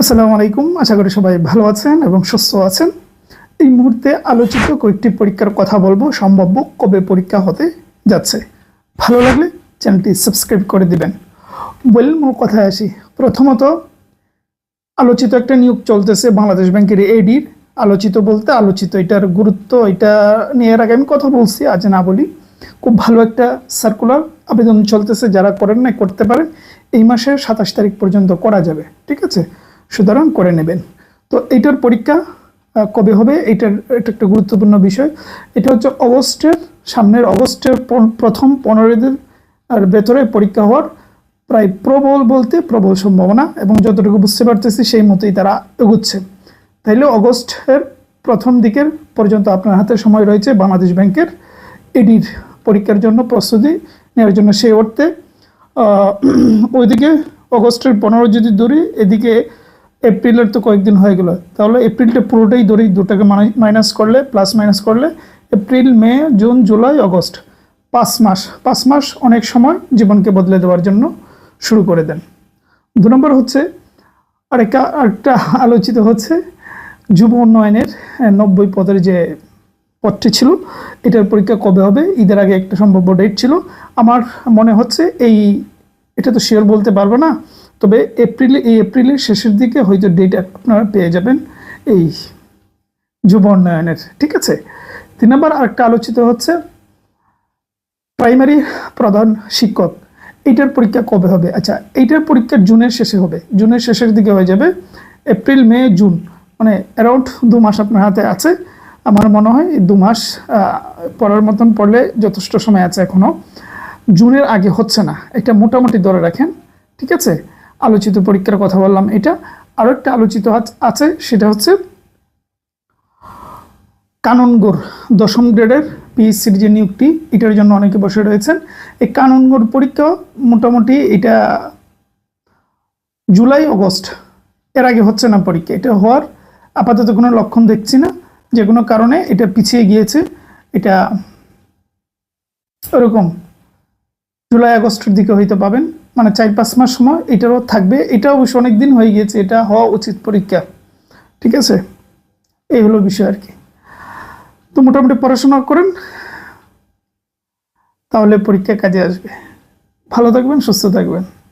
আসসালামু আলাইকুম। আশা করি সবাই ভালো আছেন এবং সুস্থ আছেন। এই মুহূর্তে আলোচিত কয়েকটি পরীক্ষার কথা বলবো, সম্ভাব্য কবে পরীক্ষা হতে যাচ্ছে। ভালো লাগলে চ্যানেলটি সাবস্ক্রাইব করে দিবেন। বলুন, মূল কথায় আসি। প্রথমত, আলোচিত একটা নিয়োগ চলতেছে বাংলাদেশ ব্যাংকের এডির। আলোচিত বলতে আলোচিত, এটার গুরুত্ব, এটা নিয়ে এর আগে আমি কথা বলছি, আজ না বলি। খুব ভালো একটা সার্কুলার আবেদন চলতেছে, যারা করেন না করতে পারেন। এই মাসের 27 তারিখ পর্যন্ত করা যাবে, ঠিক আছে? সুতরাং করে নেবেন। তো এইটার পরীক্ষা কবে হবে, এটা একটা গুরুত্বপূর্ণ বিষয়। এটা হচ্ছে সামনের অগস্টের প্রথম 15 দিন আর ভেতরে পরীক্ষা হওয়ার প্রায় প্রবল সম্ভাবনা, এবং যতটুকু বুঝতে পারতেছি সেই মতোই তারা এগুচ্ছে। তাইলে অগস্টের প্রথম দিকের পর্যন্ত আপনার হাতে সময় রয়েছে বাংলাদেশ ব্যাংকের এডির পরীক্ষার জন্য প্রস্তুতি নেওয়ার জন্য। সেই অর্থে ওইদিকে অগস্টের 15 যদি ধরি, এদিকে এপ্রিলের তো কয়েকদিন হয়ে গেল, তাহলে এপ্রিলটা পুরোটাই ধরি, দুটাকে প্লাস মাইনাস করলে এপ্রিল, মে, জুন, জুলাই, অগস্ট, 5 মাস অনেক সময় জীবনকে বদলে দেওয়ার জন্য শুরু করে দেন। 2 নম্বর হচ্ছে আরেকটা আলোচিত হচ্ছে যুব উন্নয়নের 90 পদের যে পদটি ছিল, এটার পরীক্ষা কবে হবে। ঈদের আগে একটা সম্ভাব্য ডেট ছিল। আমার মনে হচ্ছে এটা তো শিওর বলতে পারবো না, তবে এপ্রিলের শেষের দিকে হয়তো ডেট আপনারা পেয়ে যাবেন এই যুব উন্নয়নের, ঠিক আছে? 3 নম্বর আরেকটা আলোচিত হচ্ছে প্রাইমারি প্রধান শিক্ষক, এইটার পরীক্ষা কবে হবে। আচ্ছা, এইটার পরীক্ষা জুনের শেষে হবে, জুনের শেষের দিকে হয়ে যাবে। এপ্রিল, মে, জুন, মানে অ্যারাউন্ড 2 মাস আপনার হাতে আছে। আমার মনে হয় 2 মাস পড়ার মতন পড়লে যথেষ্ট সময় আছে এখনও। জুনের আগে হচ্ছে না, এটা মোটামুটি ধরে রাখেন, ঠিক আছে? আলোচিত পরীক্ষার কথা বললাম এটা। আরও একটা আলোচিত আছে, সেটা হচ্ছে কানুনগোর 10ম গ্রেডের পিএসসির যে নিয়োগটি, এটার জন্য অনেকে বসে রয়েছেন। এই কানুনগোর পরীক্ষা মোটামুটি এটা জুলাই আগস্ট এর আগে হচ্ছে না পরীক্ষা। এটা হওয়ার আপাতত কোনো লক্ষণ দেখছি না, যে কোনো কারণে এটা পিছিয়ে গিয়েছে। এটা ওরকম জুলাই আগস্টের দিকে হয়তো পাবেন, মানে 4-5 মাস সময় এটারও থাকবে। এটা অবশ্য অনেক দিন হয়ে গিয়েছে, এটা হওয়া উচিত পরীক্ষা, ঠিক আছে? এই হলো বিষয় আর কি। তো মোটামুটি পড়াশোনা করেন, তাহলে পরীক্ষা কাজে আসবে। ভালো থাকবেন, সুস্থ থাকবেন।